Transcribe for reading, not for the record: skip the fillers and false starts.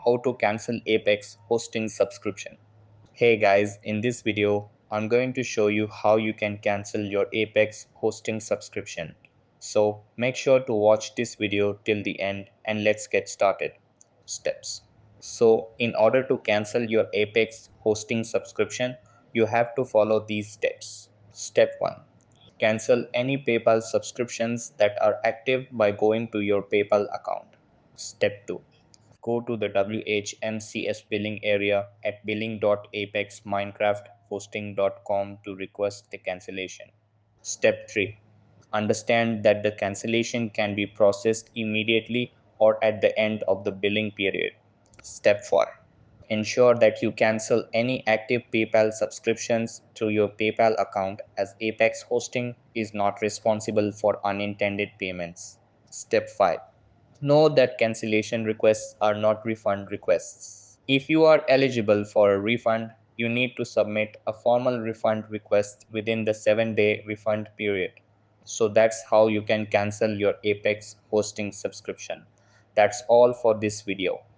how to cancel Apex hosting subscription. Hey guys, in this video, I'm going to show you how you can cancel your Apex hosting subscription. So make sure to watch this video till the end and let's get started. Steps. So in order to cancel your Apex hosting subscription, you have to follow these steps. Step 1. Cancel any PayPal subscriptions that are active by going to your PayPal account. Step 2. Go to the WHMCS billing area at billing.apexminecrafthosting.com to request the cancellation. Step 3. Understand that the cancellation can be processed immediately or at the end of the billing period. Step 4. Ensure that you cancel any active PayPal subscriptions through your PayPal account, as Apex Hosting is not responsible for unintended payments. Step 5. Know that cancellation requests are not refund requests. If you are eligible for a refund, you need to submit a formal refund request within the 7-day refund period. So that's how you can cancel your Apex hosting subscription. That's all for this video.